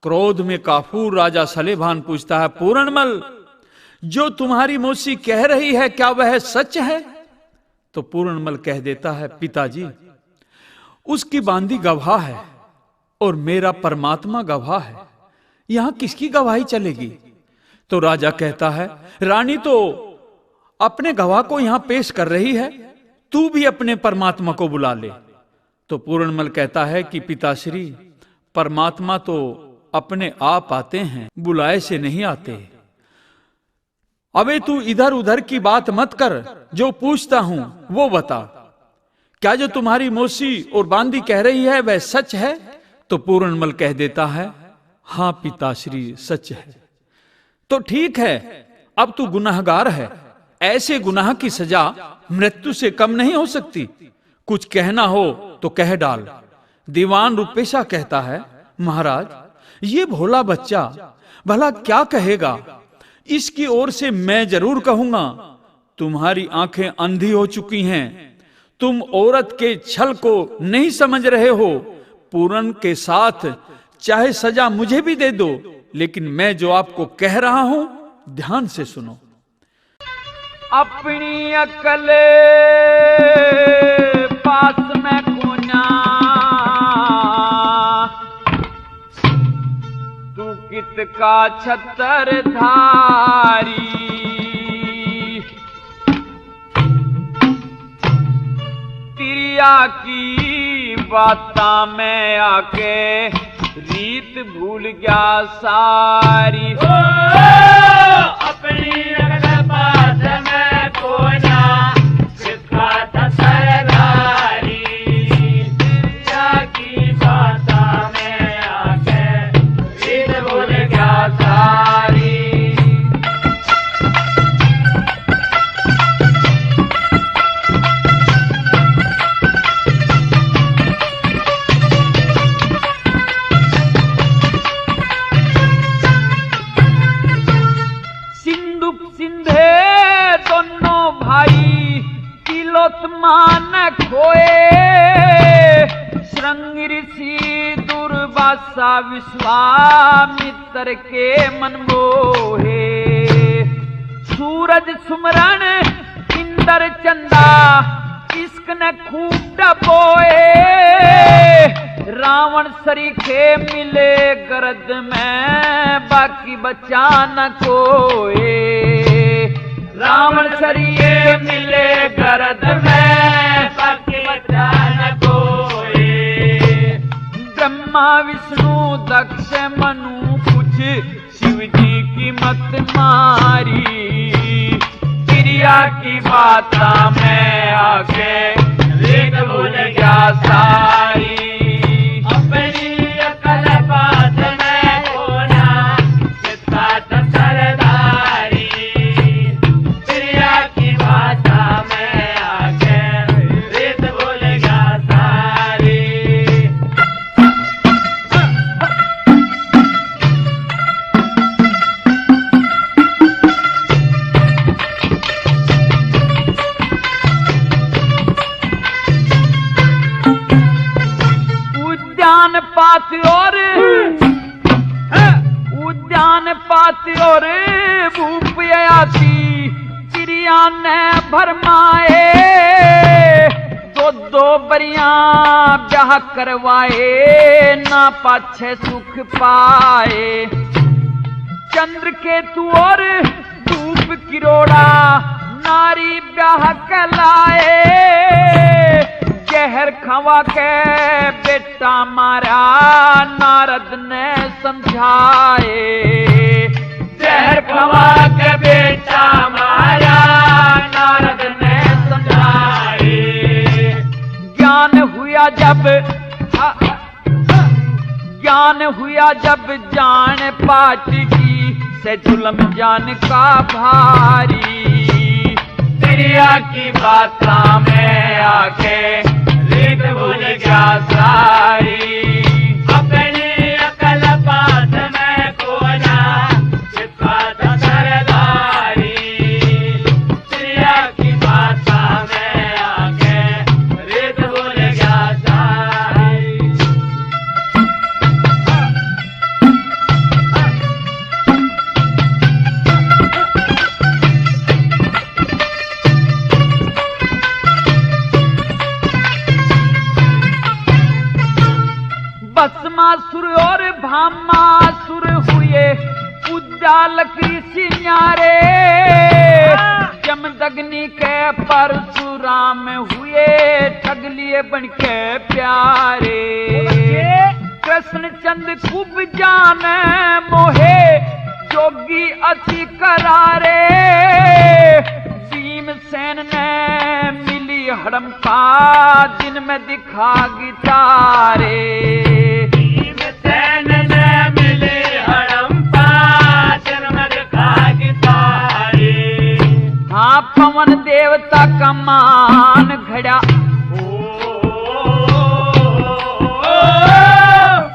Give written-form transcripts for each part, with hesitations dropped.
क्रोध में काफूर राजा सलेभान पूछता है, पूरणमल, जो तुम्हारी मौसी कह रही है क्या वह सच है? तो पूरणमल कह देता है, पिताजी, उसकी बांदी गवाह है और मेरा परमात्मा गवाह है, यहां किसकी गवाही चलेगी? तो राजा कहता है, रानी तो अपने गवाह को यहां पेश कर रही है, तू भी अपने परमात्मा को बुला ले। तो पूरणमल कहता है कि पिताश्री, परमात्मा तो अपने आप आते हैं, बुलाए से नहीं आते। अबे तू इधर उधर की बात मत कर, जो पूछता हूं वो बता, क्या जो तुम्हारी मौसी और बांदी कह रही है वह सच है? तो पूरणमल कह देता है, हां पिताश्री, सच है। तो ठीक है, अब तू गुनाहगार है, ऐसे गुनाह की सजा मृत्यु से कम नहीं हो सकती, कुछ कहना हो तो कह डाल। दीवान रुपेशा कहता है, महाराज, ये भोला बच्चा भला क्या कहेगा, इसकी ओर से मैं जरूर कहूंगा। तुम्हारी आंखें अंधी हो चुकी हैं, तुम औरत के छल को नहीं समझ रहे हो। पूरन के साथ चाहे सजा मुझे भी दे दो, लेकिन मैं जो आपको कह रहा हूं ध्यान से सुनो। अपनी अकल पास में कोना, तू कित का छतर धारी। तिरिया की बाता में आके रीत भूल गया सारी। अपनी अकल पास में कोना, किसका सरदारी। तिरिया की बाता में आके रीत भूल गया सारी। मान खोए, श्रृंग ऋषि दुर्वासा विश्वामित्र के मन मोहे। सूरज सुमरण इंद्र चंदा, इश्क ने खूब डबोए। रावण सरीखे मिले गरज में, बाकी बचा न कोई। रावण सरिये मिले गरद में, बाकी बचा न कोई। ब्रह्मा विष्णु दक्ष मनु कुछ शिव जी की मत मारी। क्रिया की बाता में आके रीत भूल गया सारी। अपनी अकल बात में कोना, किसका सरदारी। उद्यान पाती और भूप आती, चिड़िया ने भरमाए। दो बरिया ब्याह करवाए, ना पाछे सुख पाए। चंद्र केतु और धूप किरोड़ा, नारी ब्याह कहलाए। जहर खवा के बेटा मारा, नारद ने समझाए। जहर खवा के बेटा मारा, नारद ने समझाए। ज्ञान हुआ जब जान पाट की, से जुल्म जान का भारी। तिरिया की बाता में आके रीत भूल गया सारी। अपनी अकल पास में कोना, किसका सरदारी। तिरिया की बाता में आके रीत भूल गया सारी। भामासुर हुए उज्जाल कृषि न्यारे, जमदग्नि के परशुराम हुए ठग लिए बन के प्यारे। कृष्ण चंद खूब जाने मोहे जोगी अति करारे, भीमसेन ने मिली हड़म्पा दिन में दिखा गितारे। भीमसेन ने मिली हड़म्पा दिन में दिखा गितारे। हाँ पवन देवता का मान घड़ा,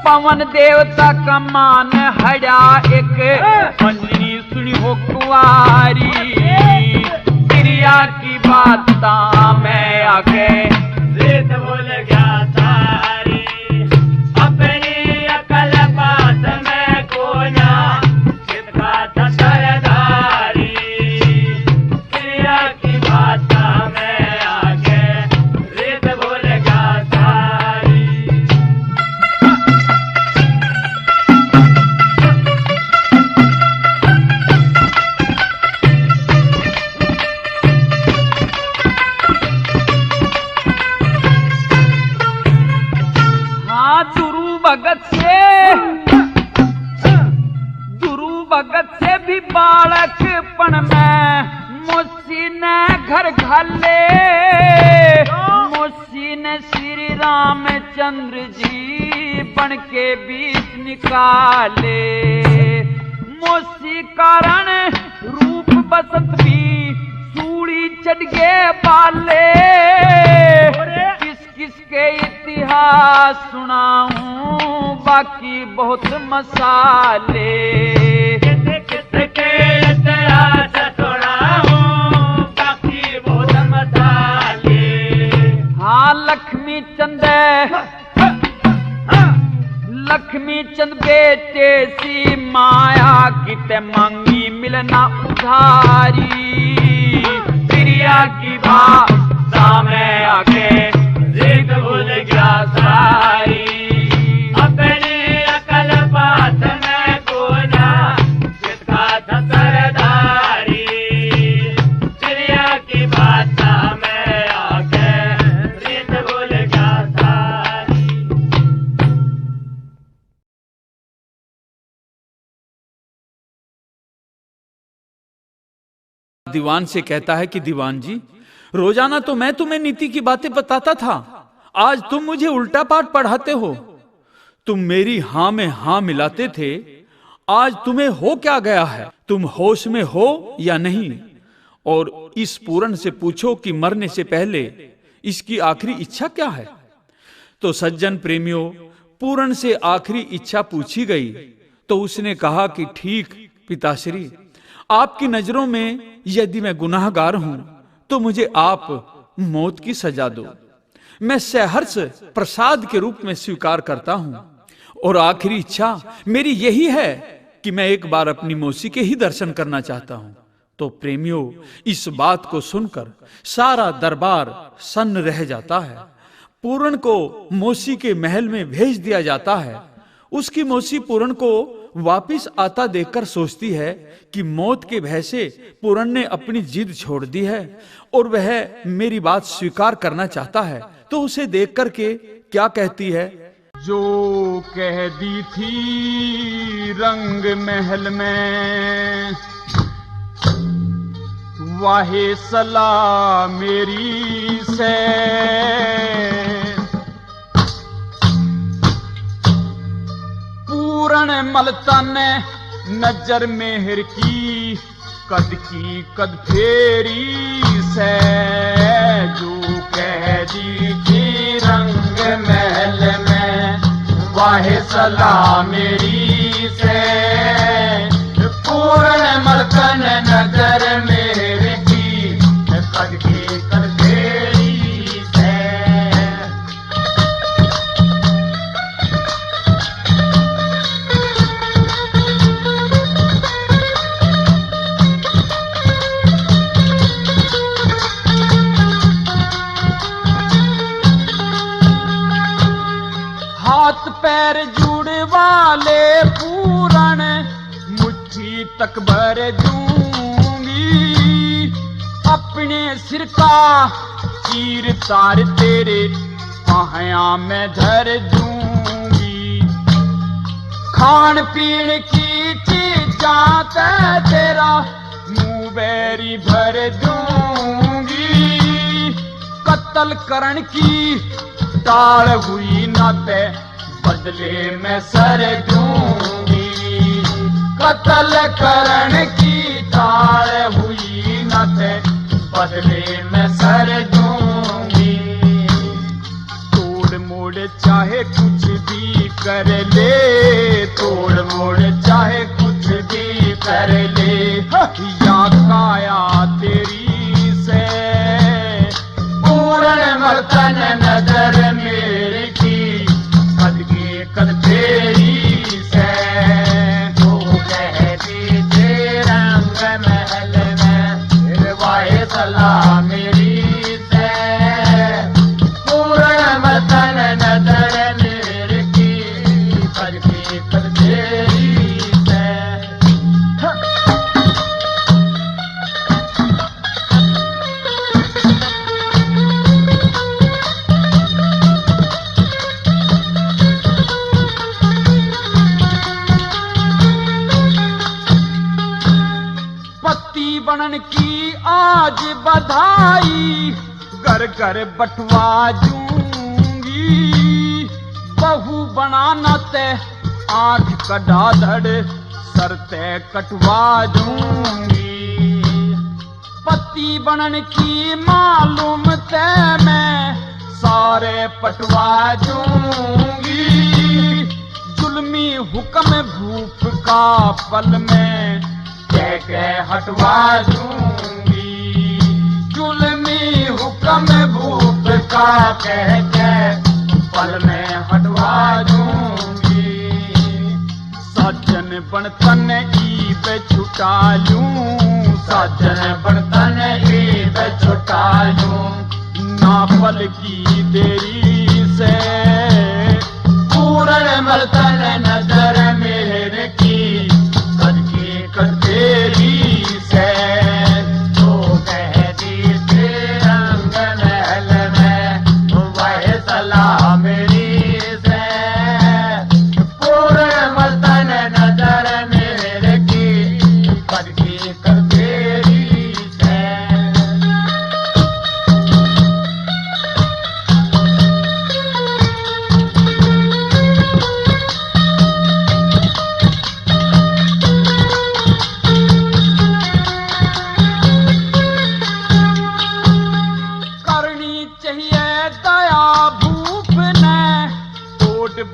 पवन देवता का मान हड़ा एक मंजनी सुनी हो कुआरी। क्रिया की बात में आके रीत भूल गया सारी, अपनी अकल बात में कोना जिसका था सरदारी। क्रिया की बात में आके रीत भूल गया सारी। भगत से भी बालकपन में मोसी ने घर घाले, मोसी ने श्री रामचंद्र जी बन के बीच निकाले। मोसी कारण रूप बसंत भी सूड़ी चढ़ गए बाले, किस किस के इतिहास सुनाऊं बाकी बहुत मसाले। किसके इतिहास सुनाऊं बाकी बहुत मसाले। हाँ लक्ष्मी चंद बेटे सी माया किते मांगी मिलना उधारी। क्रिया की भाषा में आके रीत भूल गया सारी। अपनी अकल बात में कोना जिसका था सरदारी। क्रिया की भाषा में आके रीत भूल गया सारी। दीवान से कहता है कि दीवान जी, रोजाना तो मैं तुम्हें नीति की बातें बताता था, आज तुम मुझे उल्टा पाठ पढ़ाते हो। तुम मेरी हां में हां मिलाते थे, आज तुम्हें हो क्या गया है? तुम होश में हो या नहीं? और इस पूरन से पूछो कि मरने से पहले इसकी आखिरी इच्छा क्या है? तो सज्जन प्रेमियों, पूरन से आखिरी इच्छा पूछी गई तो उसने कहा कि ठीक पिताश्री, आपकी नजरों में यदि मैं गुनाहगार हूं तो मुझे आप मौत की सजा दो। मैं सहर्ष प्रसाद के रूप में स्वीकार करता हूं और आखिरी इच्छा मेरी यही है कि मैं एक बार अपनी मौसी के ही दर्शन करना चाहता हूं। तो प्रेमियों, इस बात को सुनकर सारा दरबार सन्न रह जाता है। पूरन को मौसी के महल में भेज दिया जाता है। उसकी मौसी पूरन को वापिस आता देखकर सोचती है कि मौत के भय से पूरन ने अपनी जिद छोड़ दी है और वह मेरी बात स्वीकार करना चाहता है। तो उसे देख करके क्या कहती है? जो कह दी थी रंग महल में, वाहे सलाह मेरी से। पूरण मलता ने नजर मेहर की कद फेरी से। जो कह दी थी रंग महल में, वाहे सलाह मेरी से। पूर्ण मलतन नजर मेहर की कद फेरी से। हाथ पैर जुड़वा ले तक भर दूंगी, अपने सिर का चीर तार तेरे पाया में धर दूंगी। खान पीन की चीज़ां तेरा मुंह बैरी भर दूंगी, कत्ल करण की टाल हुई न ते बदले में सर दूंगी, कत्ल करण की टाल हुई न ते बदले में सर दूंगी। तोड़ मोड़ चाहे कुछ भी कर ले, तोड़ मोड़ चाहे कुछ भी कर ले, या काया तेरी से पूर्ण मर्तन नजर मेरी की, कद के कद तेरी से। तो कहती थे रंग महल में निर्वाहे सलाह मेरी से, पूर्ण मर्तन नजर मेरी की, कद के कद तेरी से। पति बनन की आज बधाई, घर घर बटवा दूंगी, बहू बनाना ते आंख कटा धड़ सर ते कटवा दूंगी। पति बनन की मालूम ते मैं सारे पटवा दूंगी, जुल्मी हुक्म भूप का पल में कह हटवा दूंगी, जुल्मी हुक्म भूप का कह के पल में हटवा दूंगी। सज्जन बनतन ईब छुटा लूं, सज्जन बनतन ईब छुटा लूं, ना पल की देरी से पूर्ण मर्तन नजर मेरे की, कद की कद तेरी से। तो कहती थे रंग महल में वह सलाह मेरी से, पूर्ण मर्तन नजर मेरे की, कद की कद तेरी से।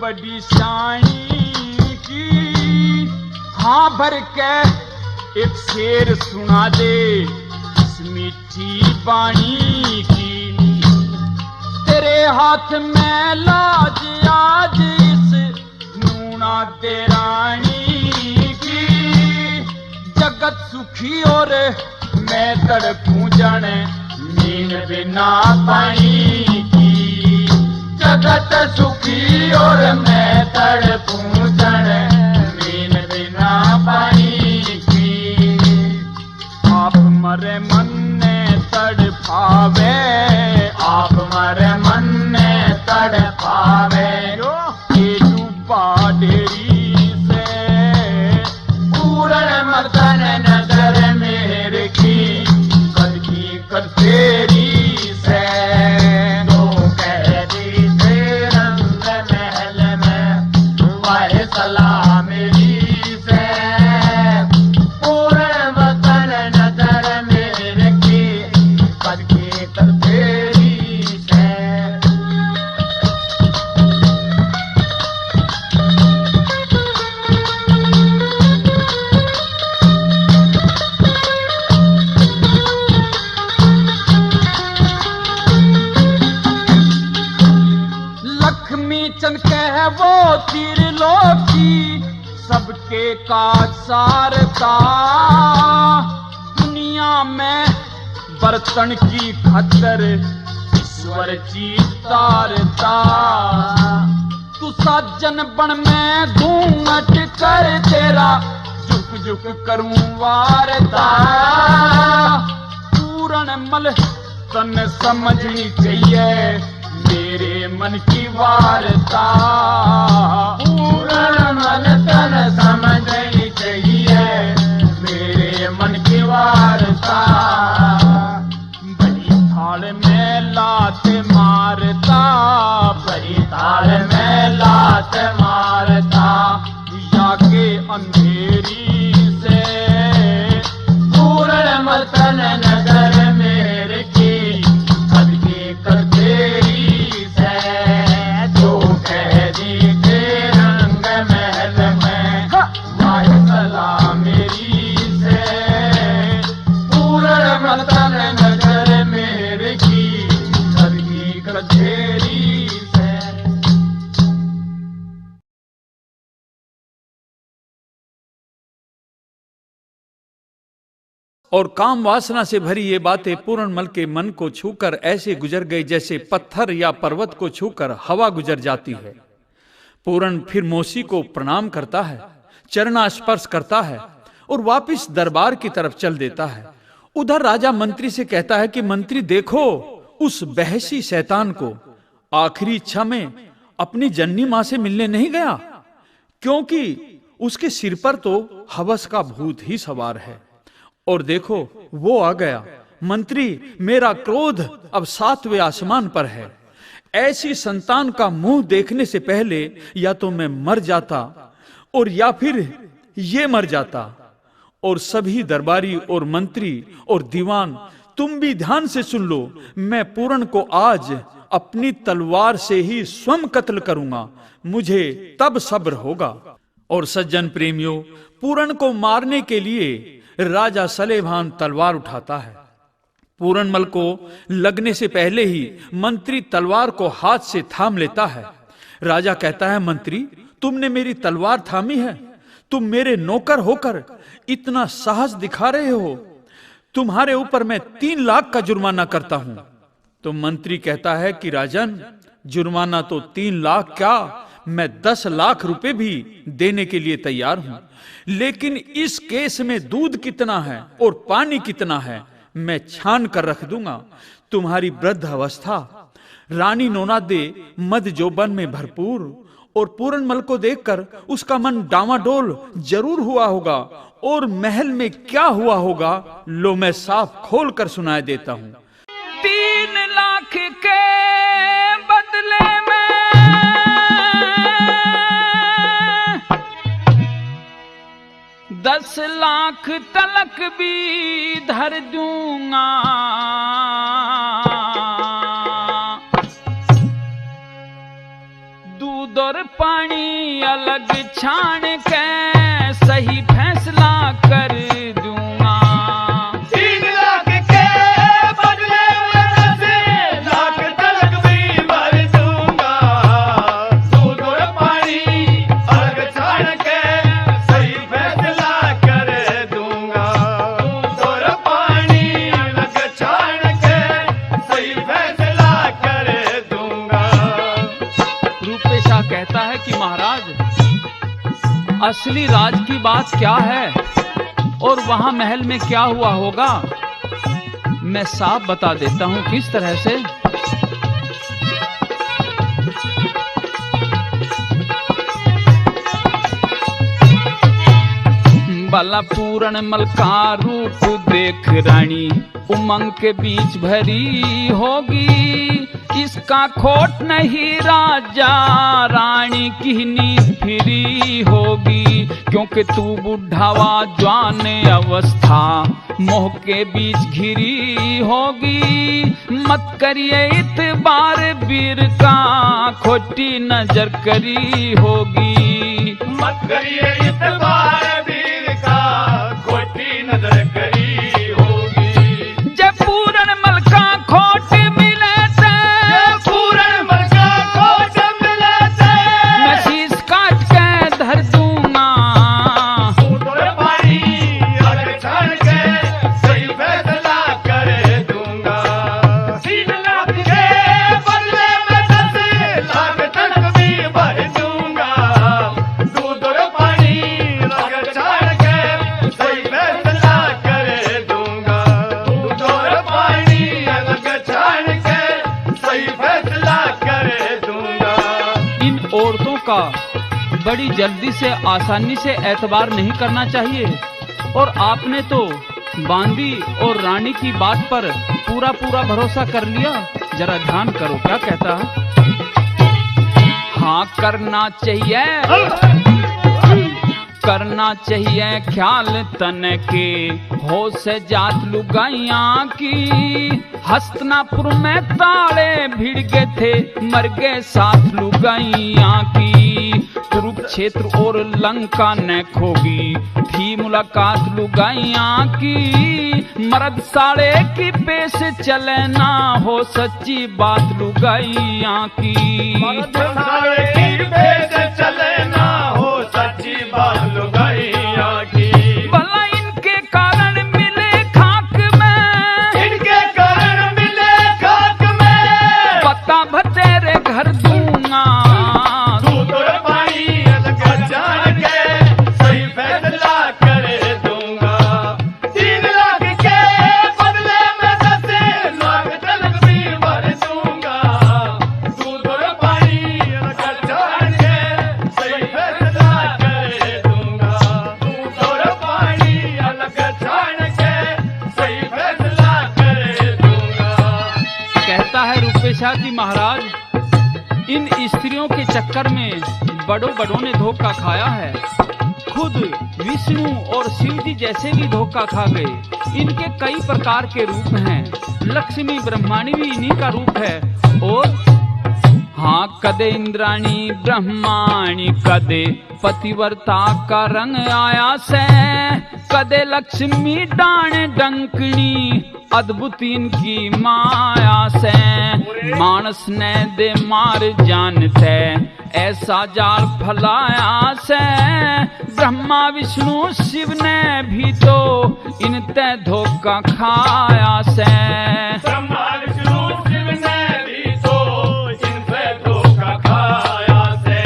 बड़ी शानी की हाँ भर के एक शेर सुना दे इस मीठी बाणी की। तेरे हाथ में लाज आज इस नूना देरानी की, जगत सुखी और मैं तड़पूं जाने नींद बिना पानी की। जगत सुखी और मैं तड़पूं जाने नींद बिना पानी की। आप मरे मन ने तड़पावे, आप मरे मन ने तड़पावे, ये डूबा डेरी से पूर्ण मर्तन नजर मेरे की, कद की कद तेरी से। तो कहती थे रंग महल में वह सलाह मेरी से, पूर्ण मर्तन नजर मेरे की, कद की कद तेरी से। लक्ष्मी चंद कह वो त्रिलोकी सबके काज सारता, दुनिया में बर्तन की खतर ईश्वर जीतारता। तू सज्जन बन में घूंघट कर तेरा झुक झुक करूं वारता। पूरणमल तन समझनी चाहिए मेरे मन की वारता। पूरणमल तन समझनी चाहिए मेरे मन की वारता। बड़ी थाल में लात मारता, बड़ी ताल में लात मारता। जाके अंधेरी से पूरणमल तन नजर मेरे की कदकी कदेरी से। जो कह दी के रंग महल में वाह सला मेरी से। पूरणमल तन नजर मेरे की कदकी कदेरी से। और काम वासना से भरी ये बातें पूरणमल के मन को छूकर ऐसे गुजर गई जैसे पत्थर या पर्वत को छूकर हवा गुजर जाती है। पूरण फिर मौसी को प्रणाम करता है, चरणा स्पर्श करता है और वापिस दरबार की तरफ चल देता है। उधर राजा मंत्री से कहता है कि मंत्री देखो उस बहसी शैतान को, आखिरी इच्छा में अपनी जननी मां से मिलने नहीं गया, क्योंकि उसके सिर पर तो हवस का भूत ही सवार है। और देखो वो आ गया। मंत्री, मेरा क्रोध अब 7वें आसमान पर है। ऐसी संतान का मुंह देखने से पहले या तो मैं मर जाता और या फिर ये मर जाता। और सभी दरबारी और मंत्री और दीवान तुम भी ध्यान से सुन लो, मैं पूरण को आज अपनी तलवार से ही स्वयं कत्ल करूंगा, मुझे तब सब्र होगा। और सज्जन प्रेमियों, पूरण को मारने के लिए राजा सलेभान तलवार उठाता है। पूरणमल को लगने से पहले ही मंत्री तलवार को हाथ से थाम लेता है। राजा कहता है, मंत्री तुमने मेरी तलवार थामी है, तुम मेरे नौकर होकर इतना साहस दिखा रहे हो, तुम्हारे ऊपर मैं 3 लाख का जुर्माना करता हूं। तो मंत्री कहता है कि राजन, जुर्माना तो 3 लाख क्या, मैं 10 लाख रुपए भी देने के लिए तैयार हूं, लेकिन इस केस में दूध कितना है और पानी कितना है मैं छान कर रख दूंगा। तुम्हारी वृद्ध अवस्था, रानी नोनादे मद जोबन में भरपूर, और पूरणमल को देखकर उसका मन डामाडोल जरूर हुआ होगा। और महल में क्या हुआ होगा, लो मैं साफ खोल कर सुनाए देता हूं। 3 लाख के बदले में 10 लाख तलक भी धर दूंगा। दूध और पानी अलग छान के सही फैसला कर दूंगा। 3 लाख के बदले में 10 लाख तलक भी भर दूंगा। दूध और पानी अलग छान के सही फैसला कर दूंगा। दूध और पानी अलग छान के सही फैसला कर दूंगा। रूपेशा कहता है कि महाराज, असली राज की बात क्या है और वहां महल में क्या हुआ होगा, मैं साफ बता देता हूं किस तरह से। बाला पूरणमल का रूप देख रानी उमंग के बीच भरी होगी। इसका खोट नहीं राजा रानी की नींद फिरी होगी, क्योंकि तू बुढ़ावा जवान अवस्था मोह के बीच घिरी होगी। मत करिए इतबार वीर का खोटी नजर करी होगी। मत करिए इतबार वीर का खोटी नजर करी होगी। जब पूरणमल का खोट मिले थे, पूरणमल का खोट मिले थे, मैं शीश काट के धर दूंगा। दूध और पानी अलग छान के सही फैसला कर दूंगा। 3 लाख के बदले में 10 लाख तक भी भर दूंगा। दूध और पानी का बड़ी जल्दी से आसानी से एतबार नहीं करना चाहिए। और आपने तो बांदी और रानी की बात पर पूरा पूरा भरोसा कर लिया। जरा ध्यान करो क्या कहता है। हाँ करना चाहिए ख्याल तन के, हो से जात लुगाइया की। हस्तिनापुर में ताले भिड़ गए थे, मर गए साथ लुगाइया की। कुरुक्षेत्र और लंका ने खोगी थी मुलाकात लुगाइया की। मर्द साले की पेश चले ना, हो सच्ची बात लुगाइया की। मर्द साले की पेश चले ना, हो सच्ची बात लुगाइया की। भला इनके कारण मिले खाक में, इनके कारण मिले खाक में। पता भतेरे घर दूंगा, दूध और पानी अलग जान के सही फैसला कर दूंगा। 3 लाख के बदले में 10 लाख तलक भी भर दूंगा। दूध और पानी अलग जान के सही फैसला कर दूंगा। दूध और पानी अलग जान के सही फैसला कर दूंगा। कहता है रूपेशा जी महाराज, इन स्त्रियों के चक्कर में बड़ों ने धोखा खाया है। खुद विष्णु और शिव जी जैसे भी धोखा खा गए। इनके कई प्रकार के रूप हैं। लक्ष्मी ब्रह्माणी भी इन्हीं का रूप है। और हाँ कदे इंद्राणी ब्रह्माणी, कदे पतिव्रता का रंग आया से। कदे लक्ष्मी डाण डंकनी, अद्भुत इनकी माया से। मानस ने दे मार जानते, ऐसा जाल फलाया से। ब्रह्मा विष्णु शिव ने भी तो इनते धोखा खाया से। ब्रह्मा विष्णु शिव ने भी तो इनसे धोखा खाया से।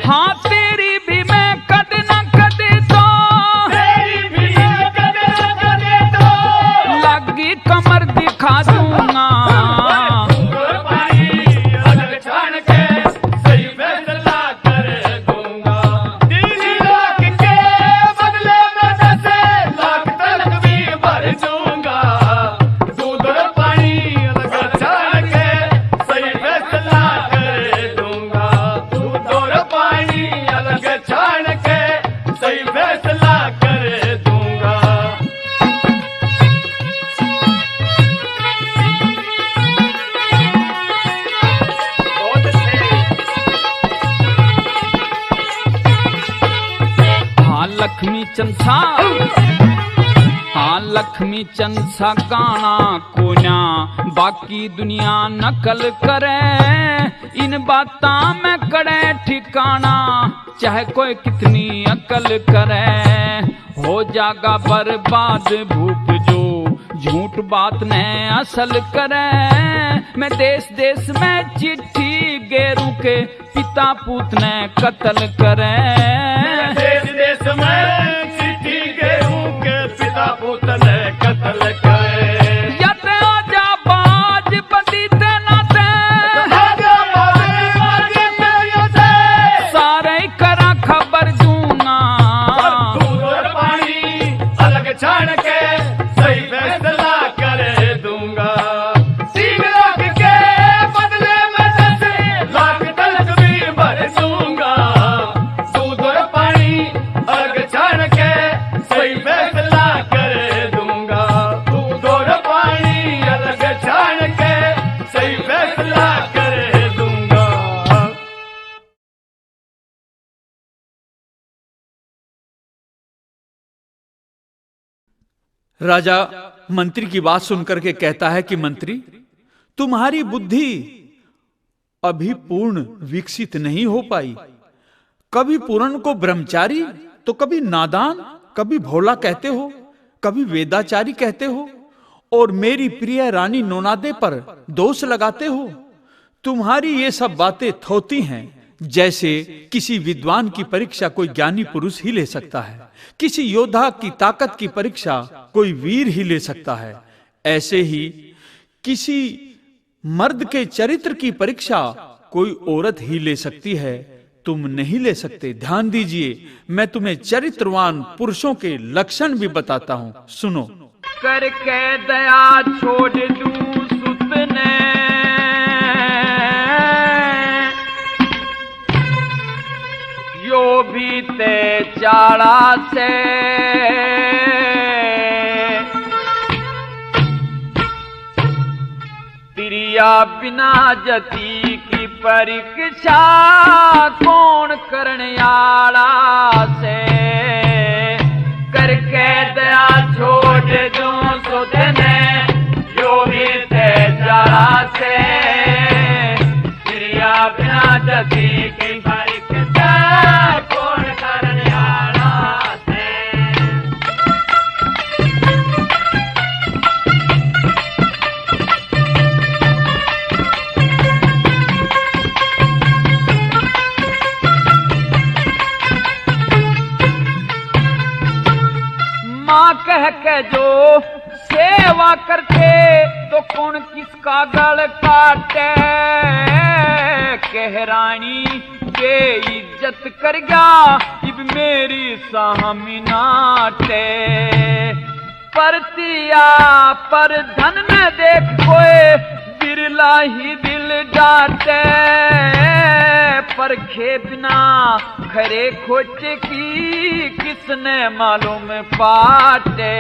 हाँ तेरी भी मैं कद न कद तो, तेरी भी मैं कदे न कदे तो लगी कमर दिखा दूंगा। दूध और पानी अलग छान के सही फैसला कर दूंगा। 3 लाख के बदले में 10 लाख तलक भी भर दूंगा। दूध और पानी अलग छान के सही फैसला कर दूंगा। दूध और पानी अलग छान के सही फैसला कर दूंगा। बहुत अच्छे। हाँ लक्ष्मी चंसा, हाँ लक्ष्मी चंसा गाना कोना, बाकी दुनिया नकल करे। इन बातां में करे ठिकाना, चाहे कोई कितनी अकल करे। हो जागा बर्बाद भूप जो झूठ बात ने असल करे। मैं देश देश में चिट्ठी गेरू के, पिता पूत ने कत्ल करे। देश देश में चिट्ठी गेहूं के, पिता पुत ने कत्ल करे। यत आजा बाज बदी ते नाते, आजा बाजी में से सारे करा खबर दूंगा। दूध और पानी अलग छान के सही फैसला कर दूंगा। 3 लाख के बदले में 10 लाख तलक भी भर दूंगा। दूध और पानी अलग छान के सही फैसला कर दूंगा। दूध और पानी अलग छान के सही फैसला कर दूंगा। राजा मंत्री की बात सुनकर के कहता है कि मंत्री, तुम्हारी बुद्धि अभी पूर्ण विकसित नहीं हो पाई। कभी पूर्ण को ब्रह्मचारी तो कभी नादान, कभी भोला कहते हो, कभी वेदाचारी कहते हो, और मेरी प्रिय रानी नोनादे पर दोष लगाते हो। तुम्हारी ये सब बातें थोती हैं। जैसे किसी विद्वान की परीक्षा कोई ज्ञानी पुरुष ही ले सकता है, किसी योद्धा की ताकत की परीक्षा कोई वीर ही ले सकता है, ऐसे ही किसी मर्द के चरित्र की परीक्षा कोई औरत ही ले सकती है। तुम नहीं ले सकते। ध्यान दीजिए, मैं तुम्हें चरित्रवान पुरुषों के लक्षण भी बताता हूं, सुनो। करके दया छोड़ दूं सुत ने, यो भी ते चाड़ा से, तिरिया बिना जती की परीक्षा कौन करने आला से। करके दया छोड़ दूं सुध ने, जो भी ते चाड़ा से, तिरिया बिना जती की परीक्षा कौन करने आला से। माँ कह के जो सेवा करते, तो कौन किसका गल काटे। कह रानी के इज्जत कर गया, इब मेरी साहमी नाटे। परतिया पर धन न देख कोई, बिरला ही दिल डाटे। परखे बिना खरे खोटे की, किसने मालूम पाटे।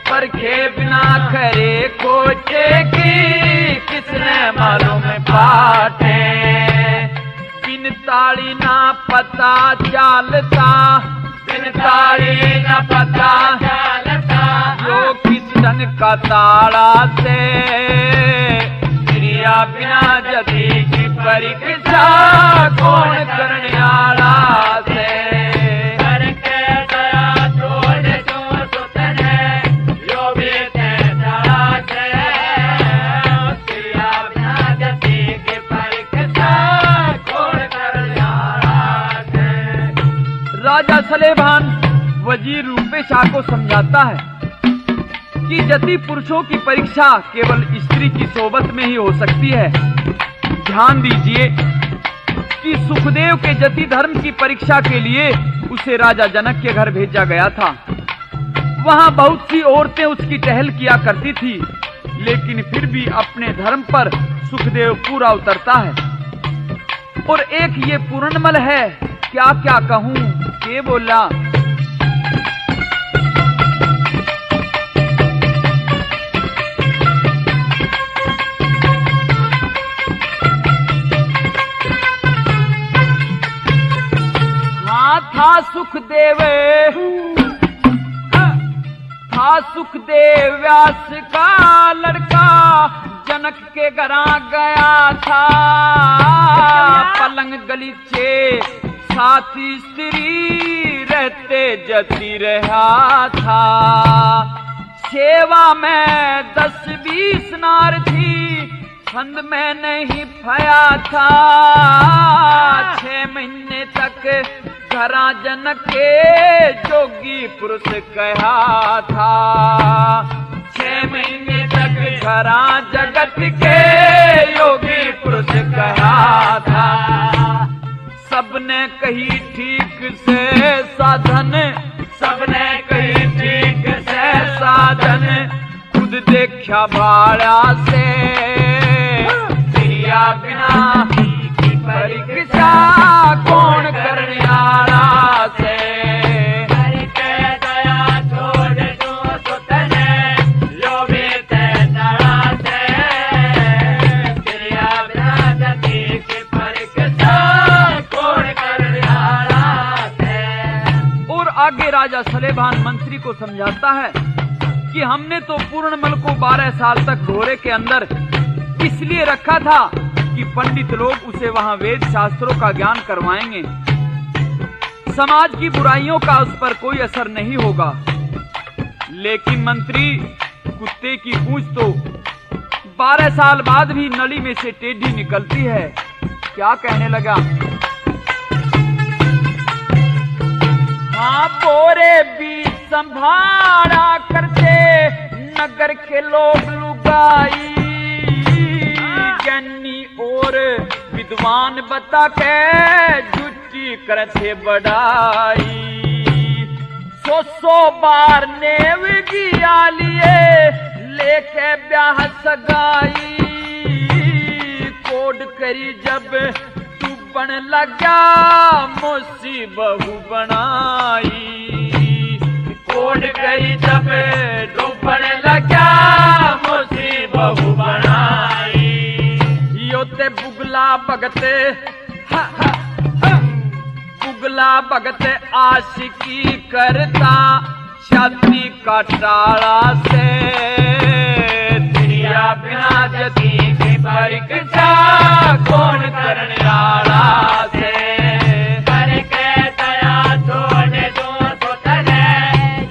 परखे बिना खरे खोटे की, किसने मालूम पाटे। बिन ताड़ी ना पता चालता, बिन ताड़ी ना पता चालता, जो किस धन का ताड़ा से। क्रिया बिना जति की परीक्षा कौन करने आला से। करके दया छोड़ दूं सुत ने, जो भी ते चाड़ा से। क्रिया बिना जति की परीक्षा कौन करने आला से। राजा सलेभान वजीर रूपे शाह को समझाता है कि जति पुरुषों की परीक्षा केवल स्त्री की सोबत में ही हो सकती है। ध्यान दीजिए कि सुखदेव के जति धर्म की परीक्षा के लिए उसे राजा जनक के घर भेजा गया था। वहां बहुत सी औरतें उसकी टहल किया करती थी, लेकिन फिर भी अपने धर्म पर सुखदेव पूरा उतरता है। और एक ये पूर्णमल है, क्या क्या कहूं, के बोला। था सुखदेव, था सुखदेव व्यास का लड़का, जनक के घरा गया था। पलंग गलीचे साथी स्त्री रहते जती रहा था। सेवा में 10-20 नार थी, फंद में नहीं फया था। 6 महीने तक घरा जनक के जोगी पुरुष कहा था। 6 महीने तक घरा जगत के योगी पुरुष कहा था। सबने कही ठीक से साधन, सबने कही ठीक से साधन, खुद देखा भाड़ा से। क्रिया बिना परीक्षा कौन करने आला से। करके दया छोड़ दूं सुत ने, जो भी ते चाड़ा से। क्रिया बिना जति की परीक्षा कौन करने आला से। और आगे राजा सलेभान मंत्री को समझाता है कि हमने तो पूर्णमल को 12 साल तक घोरे के अंदर इसलिए रखा था कि पंडित लोग उसे वहां वेद शास्त्रों का ज्ञान करवाएंगे। समाज की बुराइयों का उस पर कोई असर नहीं होगा। लेकिन मंत्री, कुत्ते की पूंछ तो 12 साल बाद भी नली में से टेढ़ी निकलती है। क्या कहने लगा। हाँ, बोरे भी संभाला करते नगर के लोग लुगाई। ज्ञानी और विद्वान बता के झूठी करते बढ़ाई। 100 बार नेव गिया लिए लेके ब्याह सगाई। कोड करी जब तू बन लगा मोसी बहू बनाई। कोड करी जब तू बन लगा मोसी बहू बनाई। यो ते बुगला भगते बुगला भगते आशिकी करता छाती का टाला से। दुनिया बिना जती की परीक्षा कौन करने वाला से। करके दया छोड़ दो तो तने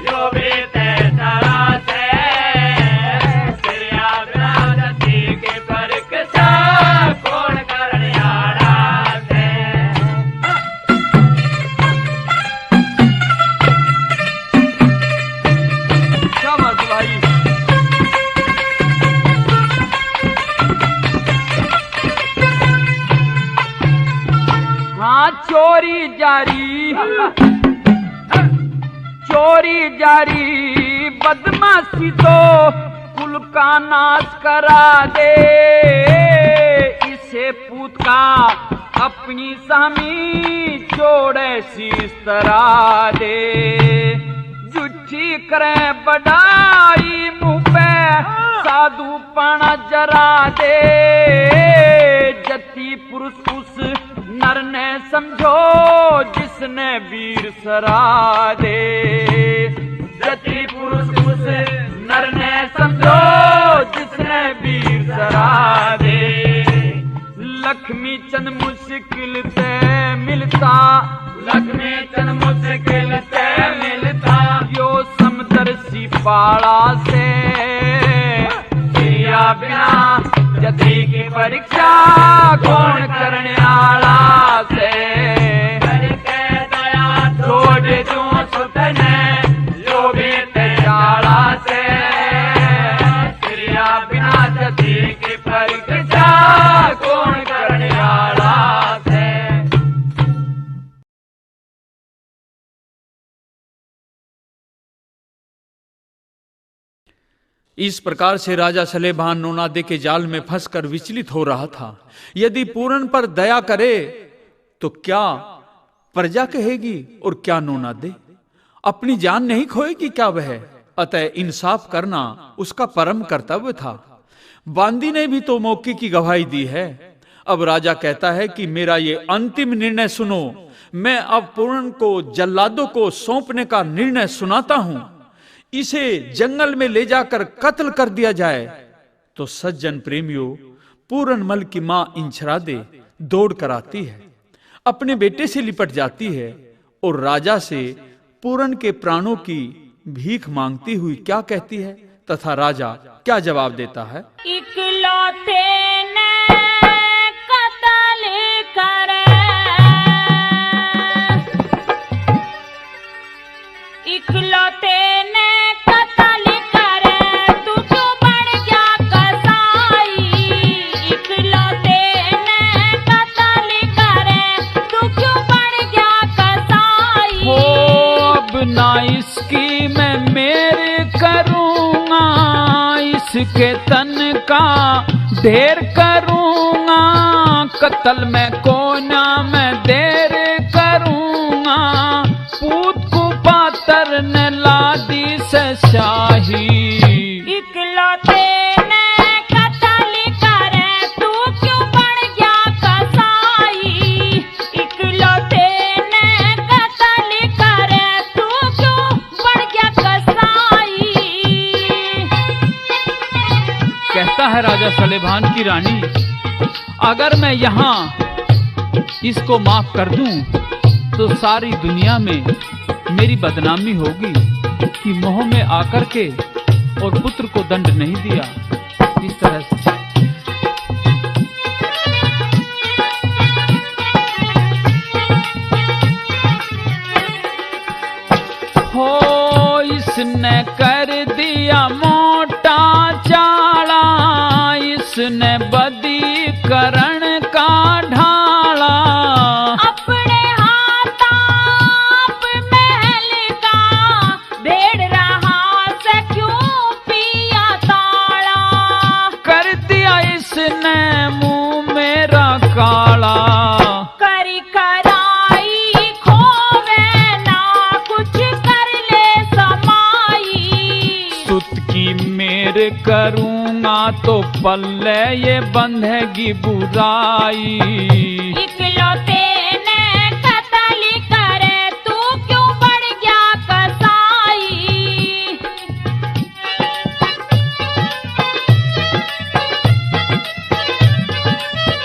जो भी तेरा से। दुनिया बिना जती की परीक्षा कौन करने वाला से। शाबाश भाई। हाँ चोरी जारी बदमाशी तो कुल का नाश करा दे। इसे पूत का अपनी सामी छोड़े शीश तरा दे। झूठी करे बढ़ाई मुंह पे साधु पाना जरा दे। जति पुरुष उस नर ने समझो जिसने वीर सरा दे। जति पुरुष उस नर ने समझो जिसने वीर सरा दे। लक्ष्मी चंद मुश्किल से मिलता। लक्ष्मी चंद मुश्किल से मिलता। यो समदर्शी पाड़ा से। किया बिना जति की परीक्षा कौन करने वाला से। करके दया छोड़ दूं सुतने जो भी तेरा से। किया बिना जति की परीक्षा कौन करने वाला से। इस प्रकार से राजा सलेभान नोनादे के जाल में फंसकर विचलित हो रहा था। यदि पूरन पर दया करे तो क्या प्रजा कहेगी और क्या नोनादे? अपनी जान नहीं खोएगी क्या वह? अतः इंसाफ करना उसका परम कर्तव्य था। बांदी ने भी तो मौके की गवाही दी है। अब राजा कहता है कि मेरा ये अंतिम निर्णय सुनो। मैं अब पूरन को जल्लादों को सौंपने का निर्णय सुनाता हूं। इसे जंगल में ले जाकर कत्ल कर दिया जाए। तो सज्जन प्रेमियों, पूरनमल की मां इंछरादे दौड़ कर आती है, अपने बेटे से लिपट जाती है और राजा से पूरन के प्राणों की भीख मांगती हुई क्या कहती है तथा राजा क्या जवाब देता है। इकलौते ने कत्ल करे। इकलौते ने कत्ल करे। तू क्यों बढ़ गया कसाई। इकलौते ने कत्ल करे। तू क्यों बढ़ गया कसाई। हो अब ना इसकी मैं मेरे करूँगा। इसके तन का ढेर करूँगा। कत्ल में कोना मैं देर करूँगा। पूत को पातर ने लादी से शाही। इकलौते ने कत्ल करे। तू क्यों बढ़ गया कसाई। इकलौते ने कत्ल करे। तू क्यों बढ़ गया कसाई। कहता है राजा सलेभान की रानी, अगर मैं यहाँ इसको माफ कर दूं तो सारी दुनिया में मेरी बदनामी होगी कि मोह में आकर के और पुत्र को दंड नहीं दिया। इस तरह से हो इसने कर दिया मोटा चाला। इसने बदी करण का ढाला, अपने हाथ आप महल का भेड़ रहा से क्यों पिया ताला। कर दिया इसने मुंह मेरा काला, करी कराई खोवे ना कुछ कर ले समाई। सुत की मेर करूंगा तो पल्ले ये बंधेगी बुराई। इकलौते ने कत्ल करे तू क्यों बढ़ गया कसाई।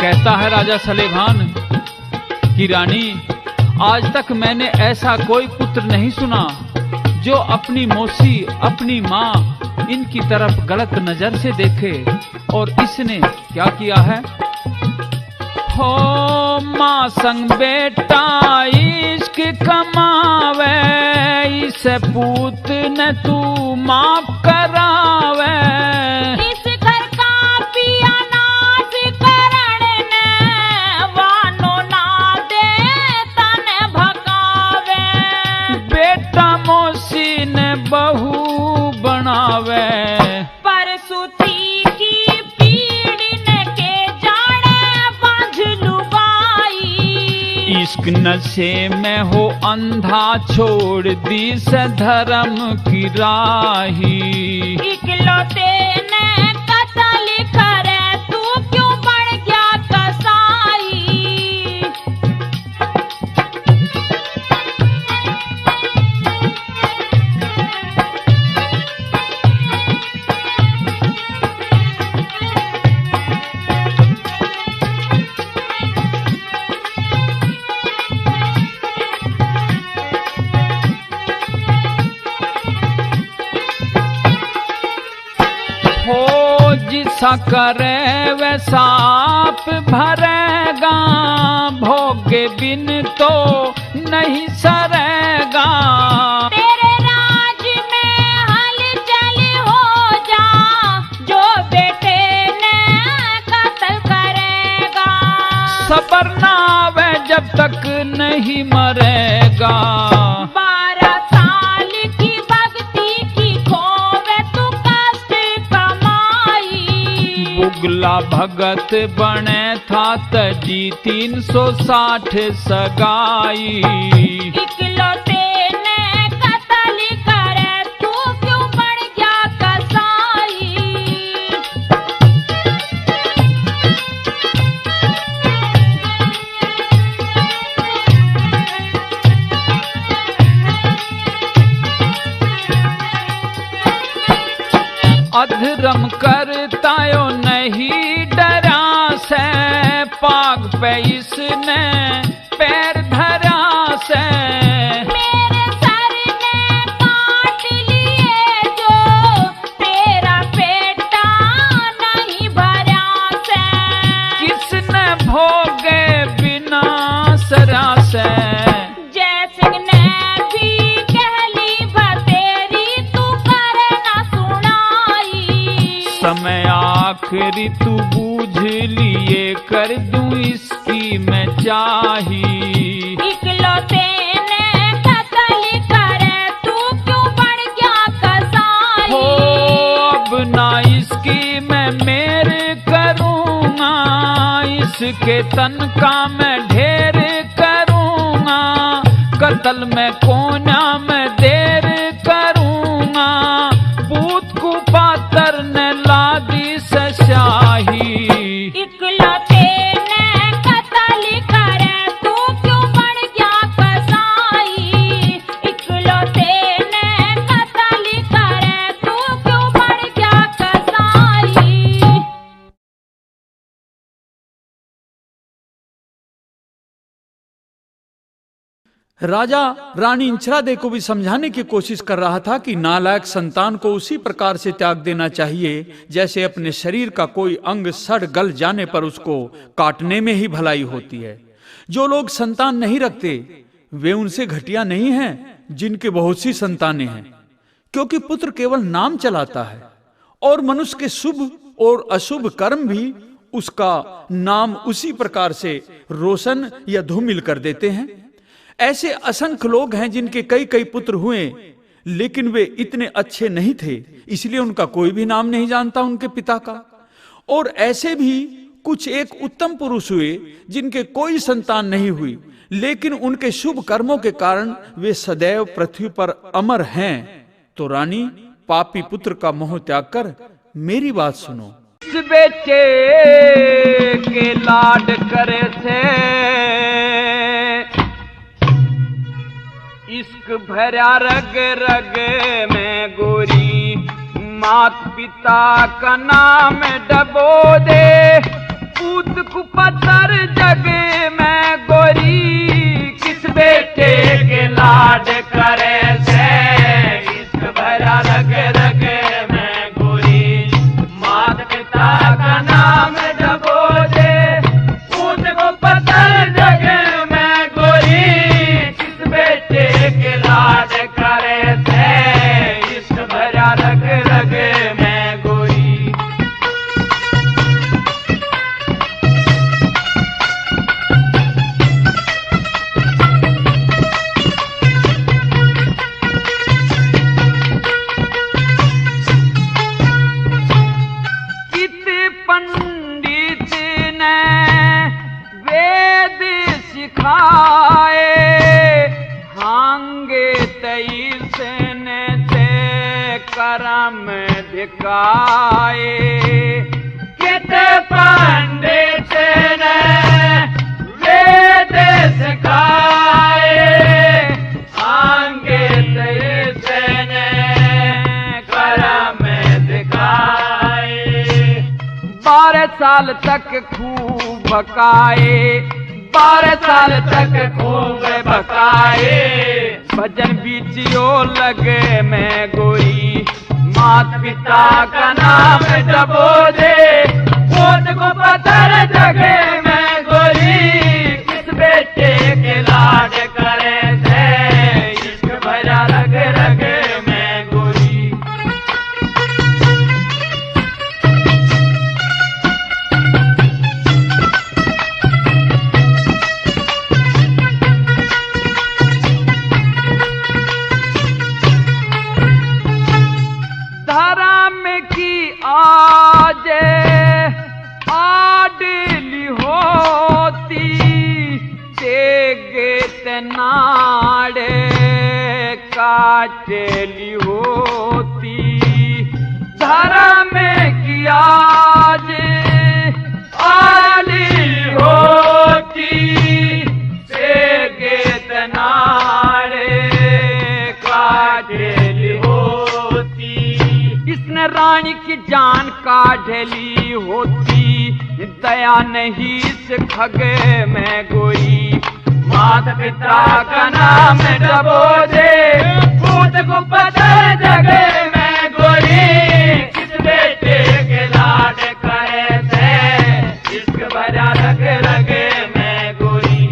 कहता है राजा सलेभान कि रानी, आज तक मैंने ऐसा कोई पुत्र नहीं सुना जो अपनी मौसी, अपनी माँ, इनकी तरफ गलत नजर से देखे। और इसने क्या किया है? हो माँ संग बेटा इश्क कमावे, इसे पूत ने तू माफ करावे। इस घर का पिया नाज करण ने वानो ना दे तन भगावे। बेटा मौसी ने बहू बनावे, पर सुती की पीड़िन के जाने बांझ लुगाई। इश्क नशे में हो अंधा छोड़ दी से धर्म की राही। इकलौते ने कत्ल करे तू क्यों बढ़ गया कसाई। हो जिसा करे वैसा आप भरेगा, भोगे बिन तो नहीं सरेगा। तेरे राज में हलचल हो जा, जो बेटे ने कत्ल करेगा। सबर ना आवे जब तक नहीं मरेगा। 12 साल की भक्ति की खोवे तू कष्ट कमाई। बुगला भगत बने था तजी 360 सगाई। इकलौते ने कत्ल करे तू क्यों बढ़ गया कसाई। अधर्म करतायो नहीं डरा से, पाग पे इसने पैर धरा से। मेरे सर ने काट लिए जो तेरा बेटा नहीं भरा से। किसने भोगे बिना सरा से। जैसे ने भी कहली बतेरी तू करे ना सुनाई। समय आखिरी तू बूझ लिए कर दूं इसकी मैं चाही। इकलौते ने कत्ल करे तू क्यों बढ़ गया कसाई। हो अब ना इसकी मैं मेर करूँगा, इसके तन का मैं ढेर करूँगा। कत्ल में कोना मैं देर करूँगा, पूत को पातर ने लादी से शाही। इकलौते ने कत्ल करे तू क्यों बढ़ गया कसाई। इकलौते ने कत्ल करे तू क्यों बढ़ गया कसाई। राजा रानी इंचरादे को भी समझाने की कोशिश कर रहा था कि नालायक संतान को उसी प्रकार से त्याग देना चाहिए जैसे अपने शरीर का कोई अंग सड़ गल जाने पर उसको काटने में ही भलाई होती है। जो लोग संतान नहीं रखते वे उनसे घटिया नहीं हैं जिनके बहुत सी संतानें हैं, क्योंकि पुत्र केवल नाम चलाता है और मनुष्य के शुभ और अशुभ कर्म भी उसका नाम उसी प्रकार से रोशन या धूमिल कर देते हैं। ऐसे असंख्य लोग हैं जिनके कई कई पुत्र हुए, लेकिन वे इतने अच्छे नहीं थे, इसलिए उनका कोई भी नाम नहीं जानता उनके पिता का। और ऐसे भी कुछ एक उत्तम पुरुष हुए जिनके कोई संतान नहीं हुई, लेकिन उनके शुभ कर्मों के कारण वे सदैव पृथ्वी पर अमर हैं। तो रानी, पापी पुत्र का मोह त्याग कर मेरी बात सुनो। इस बेटे के लाड करे थे, इश्क भरा रग रग में गोरी, मात पिता का नाम डबो दे, पूत कुपतर जग में गोरी, किस बेटे के लाड करे थे, इश्क भरा रग रग में गोरी, मात पिता का नाम डबो दे, पूत कुपतर जग में गोरी, किस बेटे के लाड करे थे, इश्क भरा रग रग में गोरी। पंडित ने वेद सिखाए, हांगे तेईस ने थे करम दिखाए, कितने पंडित ने वेद सिखाए, हांगे तेईस ने करम दिखाए, 12 साल तक खूब भकाए, 12 साल तक खूब भकाए, भजन बीचियो लगे में गोरी, मात पिता का नाम डबो दे, पूत को पत्थर जगे में गोरी, किस बेटे के लाड करे थे, इश्क भरा रग रग में गोरी। धर्म की आज आडली होती, तेगे तनाड़े काटली होती, धर्म की आज आडली होती, तेगे तनाड़े काटली होती, इसने रानी की जान काढ़ली होती, दया नहीं से खगे में गोरी, माता पिता का नाम डबो दे, पूत को पत्थर जगे में गोरी, किस बेटे के लाड करे थे, इश्क भरा रग रग में गोरी।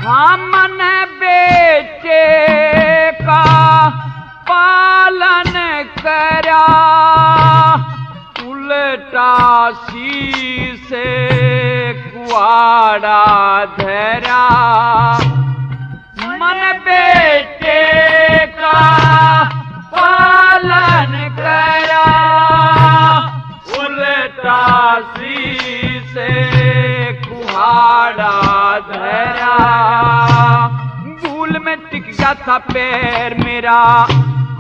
हमन बेटे का पालन करा, उल्टा शीश कुआड़ा धरा, मन बेटे का पालन करा, उल्टा शीश कुआड़ा धरा, भूल में टिक गया था पैर मेरा,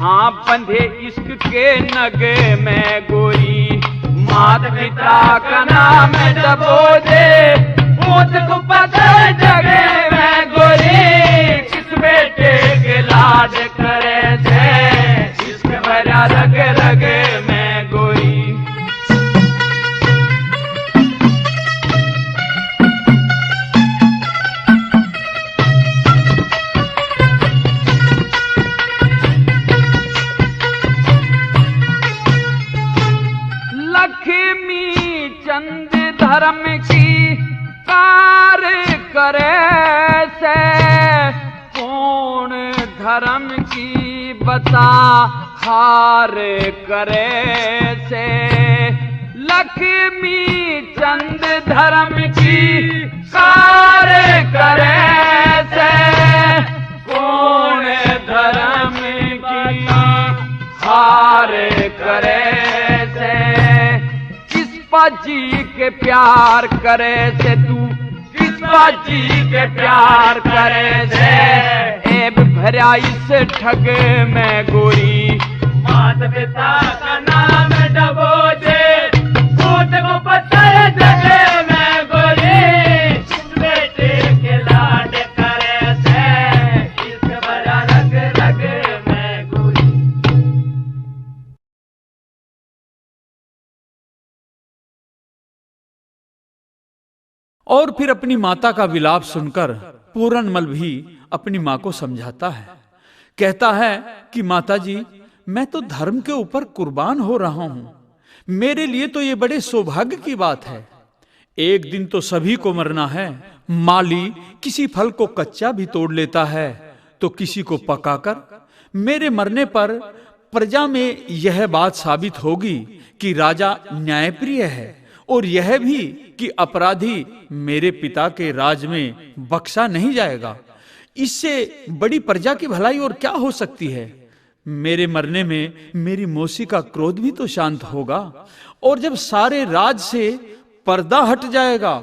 हाँ बंधे इश्क के नगे में गोरी, मात पिता का नाम डबो दे, पूत को पत्थर जगे में गोरी, किस बेटे के लाड करे थे, इश्क भरा रग रग में गोरी। लक्ष्मी चंद धर्म की कार करे से, कौन धर्म की बता हार करे से। लक्ष्मी चंद धर्म की कार करे से, कौन धर्म की हार करे से। किस पाजी के प्यार करे से तू, किस पाजी के प्यार करे से। ऐब भरा इस ठग में गोरी, मात पिता का नाम डबोजे, भूत को पत्थर जगे में गोली। बेटे के लाड करे से, इस भरा रग रग में गोली। और फिर अपनी माता का विलाप सुनकर पूरनमल भी अपनी मां को समझाता है। कहता है कि माता जी, मैं तो धर्म के ऊपर कुर्बान हो रहा हूं। मेरे लिए तो ये बड़े सौभाग्य की बात है। एक दिन तो सभी को मरना है। माली किसी फल को कच्चा भी तोड़ लेता है तो किसी को पकाकर। मेरे मरने पर प्रजा में यह बात साबित होगी कि राजा न्यायप्रिय है, और यह भी कि अपराधी मेरे पिता के राज में बख्शा नहीं जाएगा। इससे बड़ी प्रजा की भलाई और क्या हो सकती है। मेरे मरने में मेरी मौसी का क्रोध भी तो शांत होगा, और जब सारे राज से पर्दा हट जाएगा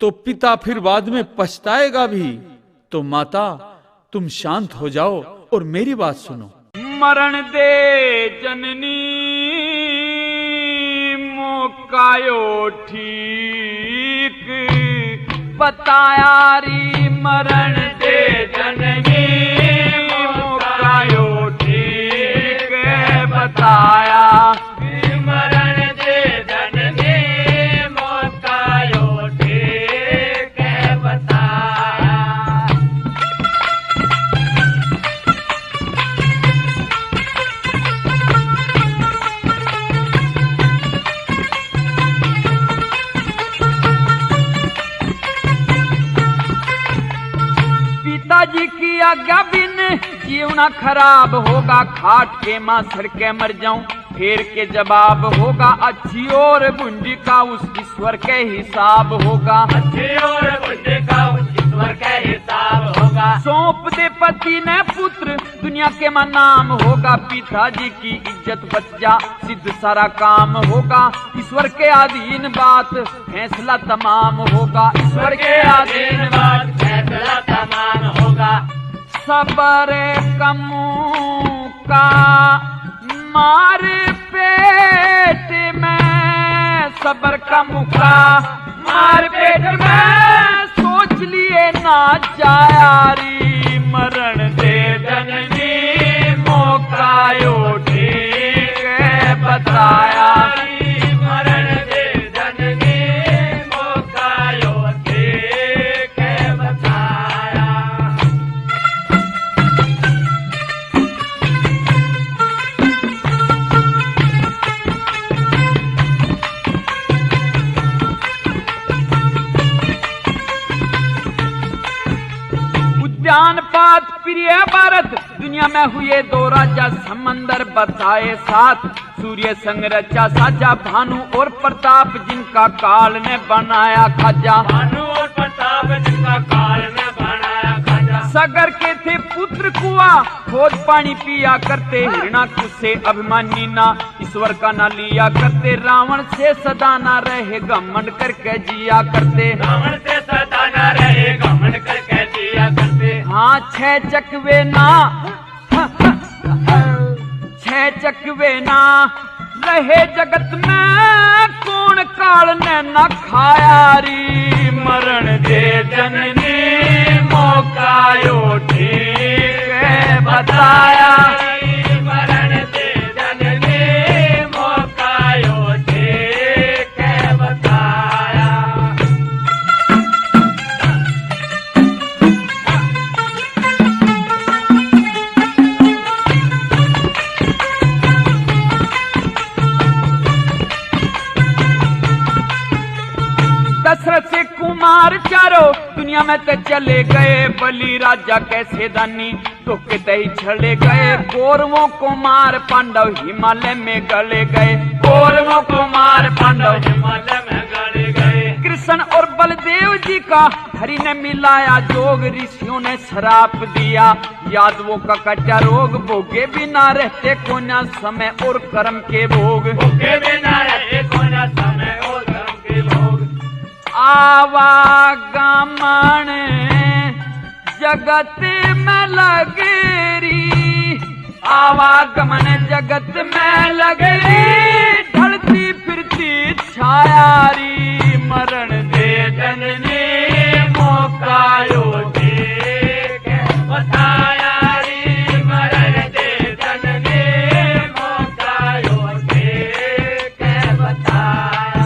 तो पिता फिर बाद में पछताएगा भी। तो माता, तुम शांत हो जाओ और मेरी बात सुनो। मरण दे जननी मोकायो ठीक, बताया री मरण दे जननी मोकायो ठीक, बताया मरण दे जननी मोकायो ठीक बताया। पिताजी की आज्ञा बिन जीवना खराब होगा। खाट के मां सड़के मर जाऊं फेर के जवाब होगा। अच्छी और बुंडी का उस ईश्वर के हिसाब होगा। अच्छी और बुद्धि का उस ईश्वर के हिसाब होगा। सौंप दे पति ने पुत्र, दुनिया के मां नाम होगा। पिताजी की इज्जत बच जा, सिद्ध सारा काम होगा। ईश्वर के अधीन बात फैसला तमाम होगा। ईश्वर के अधीन बात फैसला तमाम होगा। सबर कमू का मार पेट में, सबर का मुका मार पेट में। सोच लिए ना जायारी, मरण दे जननी मोकायो ठीक बताया। मरण दे जननी मोकायो ठीक बताया। उद्यान पात प्रिय भारत, दुनिया में हुए दो राजा। समंदर बताए साथ, सूर्य संग रचा साजा। भानु और प्रताप जिनका काल ने बनाया खाजा। भानु और प्रताप जिनका काल ने बनाया खाजा। सागर के थे पुत्र कुआ, खोज पानी पिया करते। हिरणाकुश से अभिमानी ना ईश्वर का ना लिया करते। रावण से सदा ना रहे घमंड करके जिया करते। रावण से सदा न रहे घमंड करके जिया करते। हाँ छह चकवे ना छह चकवे ना रहे जगत में। कौन काल ने न खाया री, मरण दे जननी मोकायो ठीक बताया। मरण दे जननी मोकायो ठीक बताया। कुमार चारों दुनिया में ते चले गए, बलि राजा कैसे दानी तो किते ही छले गए। कौरवों को मार पांडव हिमालय में गले गए, कौरवों को मार पांडव हिमालय में गड़ गए। कृष्ण और बलदेव जी का हरि ने मिलाया जोग, ऋषियों ने श्राप दिया यादवों का कच्चा रोग। भोगे बिना रहते कोना समय और कर्म के भोग, भूखे बिना रहे कोना समय और धर्म के भोग। आवागमन जगत में लगरी, आवागमन जगत में लगरी, ढलती फिरती छायारी। मरण दे जननी मौका यो दे के बताया री, मरण दे जननी मौका यो दे के बताया।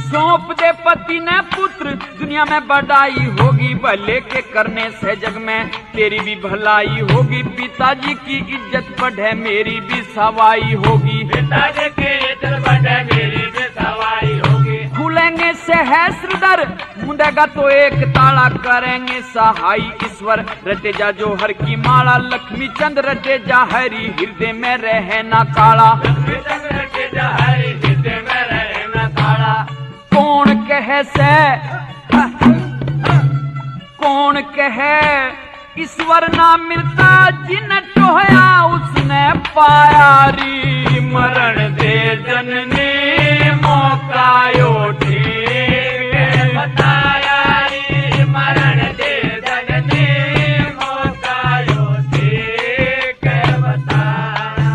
सौंप दे पति ने पुत्र, दुनिया में बढ़ाई होगी। भले के करने से जग में तेरी भी भलाई होगी। पिताजी की इज्जत बढ़े मेरी भी सवाई होगी। पिताजी की इज्जत बढ़े मेरी भी सवाई होगी। खुलेंगे सहस्त्रदर, मुंडेगा तो एक ताला। करेंगे सहाय ईश्वर, रटे जा जो हर की माला। लक्ष्मी चंद रटे जा हरि, हृदय में रहे ना काला। लक्ष्मी चंद्र के जहरी हृदय में रहे न काला। कौन कहे से कौन कहे ईश्वर ना मिलता, जिन टोया उसने पाया री। मरण दे जननी मौका यो ठीक बताया री। मरण दे जननी मौका यो ठीक बताया।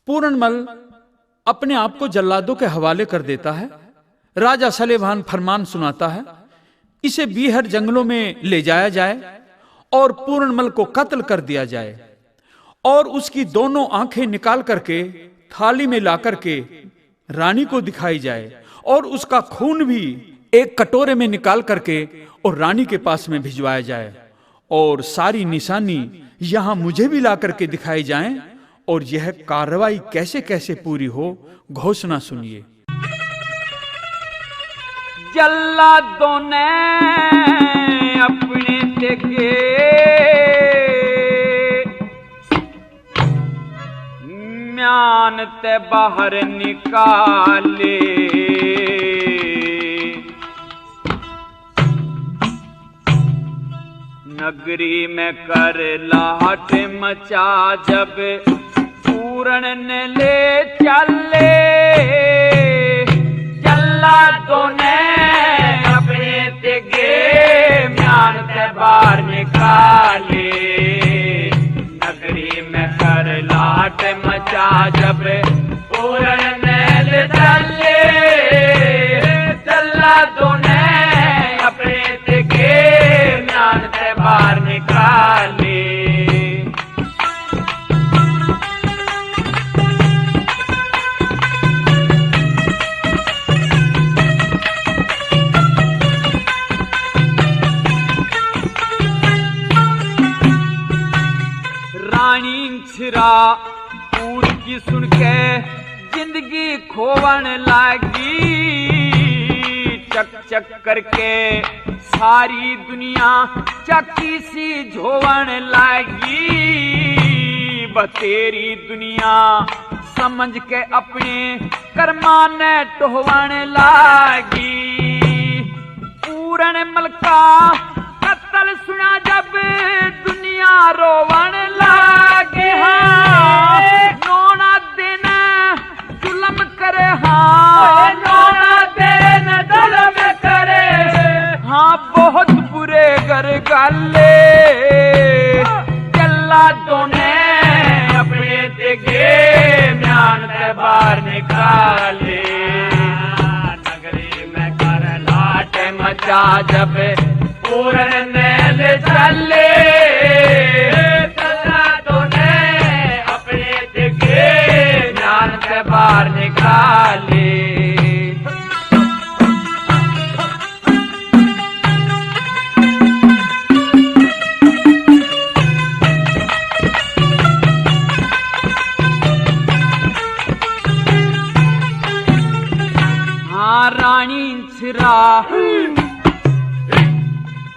पूरनमल अपने आप को जल्लादों के हवाले कर देता है। राजा सलेभान फरमान सुनाता है, इसे बीहर जंगलों में ले जाया जाए और पूरनमल को कत्ल कर दिया जाए और उसकी दोनों आंखें निकाल करके थाली में ला करके रानी को दिखाई जाए और उसका खून भी एक कटोरे में निकाल करके और रानी के पास में भिजवाया जाए और सारी निशानी यहां मुझे भी ला करके दिखाई जाए और यह कार्रवाई कैसे कैसे पूरी हो घोषणा सुनिए। जल्लादों ने अपने तेगे म्यान ते बाहर निकाले। नगरी में कर लाहट मचा जब पूरण ने ले चले। जल्लादों ने अपने तेगे म्यान ते बाहर निकाले। नगरी में कर लाहट मचा जब पूरण ने ले चले। जल्लादों ने अपने तेगे म्यान ते बाहर निकाले। रानी छिरा पूर की सुन के जिंदगी खोवन लागी। चक चक करके सारी दुनिया चक्की सी झोवन लागी। बतेरी दुनिया समझ के अपने कर्मा ने टोहवन लागी। पूरन मलका कत्ल सुना जब दुनिया रोवन लागे। हाँ नौना दिन जुल्म करे। हाँ नौना दिन जुल्म करे। हाँ बहुत बुरे गर गाले। जल्लादों ने अपने तेगे म्यान ते बाहर निकाले। नगरी में कर लाट मचा जब पूरन ने ले चले। जल्लादों ने अपने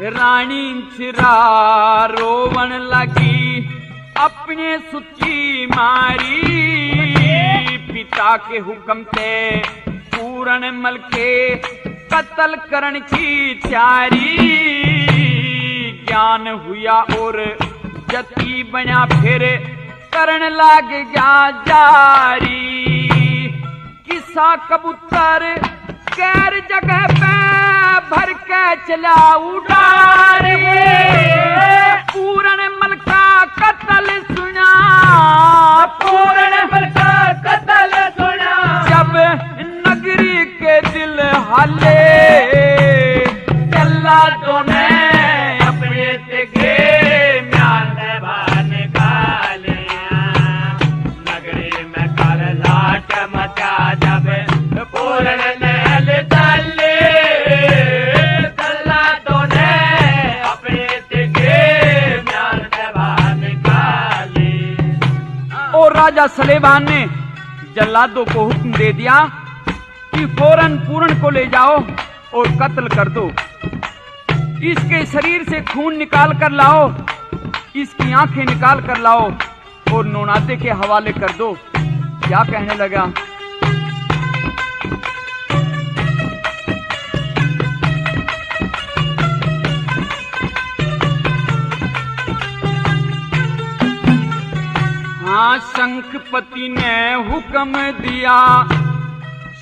रानी इंसिरा रोवन लगी अपने सुची मारी, पिता के हुक्म से पूरनमल के कत्ल करण की तैयारी। ज्ञान हुआ और जती बना फिर करण लाग गया जारी। किसा कबूतर कैर जगह पे भर के चला उड़ारी। पूरनमल का कत्ल सुना, पूरनमल का कत्ल सुना, जब नगरी के दिल हाले। जल्लादों ने अपने तिगे म्यान बाहर निकालिया। नगरी में कर लाट मचा जब पूरनमल चले। जल्लादों ने अपने तिगे म्यान बाहर निकाली। और राजा सलेमान ने जल्लादों को हुक्म दे दिया कि फौरन पूरण को ले जाओ और कत्ल कर दो। इसके शरीर से खून निकाल कर लाओ, इसकी आंखें निकाल कर लाओ और नौनाते के हवाले कर दो। क्या कहने लगा? हाँ, शंखपति ने हुक्म दिया,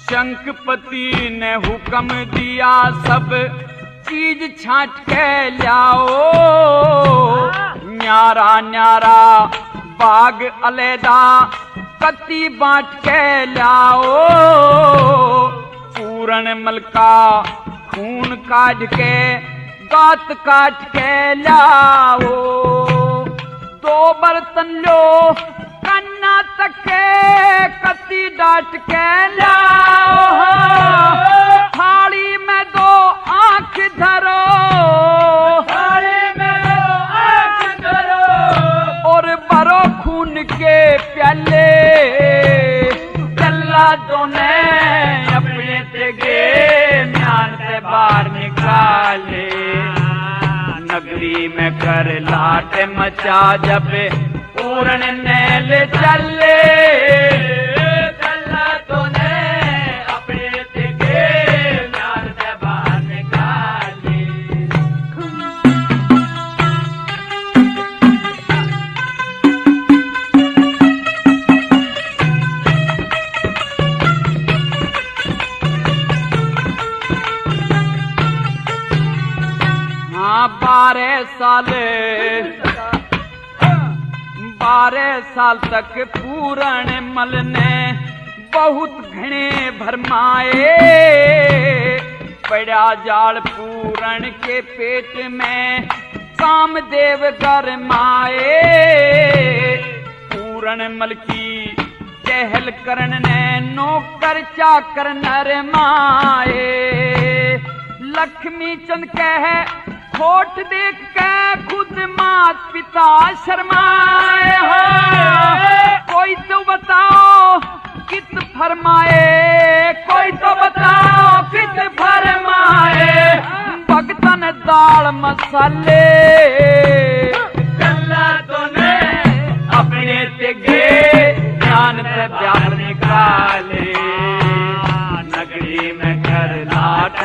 शंखपति ने हुक्म दिया, सब चीज छांट के लाओ। न्यारा न्यारा बाग अलैदा कत्ती बांट के लाओ। पूरनमल का खून काट के गात काट के लाओ। दो बर्तन लो कन्ना तक के कत्ती डाट के लाओ। थाली में दो आंख धरो, थाली में दो आंख धरो, और भरो खून के प्याले। जल्लादों ने अपने तिगे म्यान से बाहर निकाले। नगरी में कर लाट मचा जब पूरनमल चले। जल्लादों ने अपने तिगे म्यान से बाहर निकाले। हाँ, 12 साल तक पूरनमल ने बहुत घने भरमाए। पड़ा जाल पूरण के पेट में कामदेव गरमाए। पूरनमल की चहल करण ने नौकर चाकर नरमाए। लक्ष्मी चंद कह खोट देख के खुद मात पिता शर्माए। हो कोई तो बताओ कित फरमाए, कोई तो बताओ कित फरमाए। भगतन दाल मसाले। जल्लादों ने अपने तिगे म्यान से बाहर निकाले। नगरी में कर लाट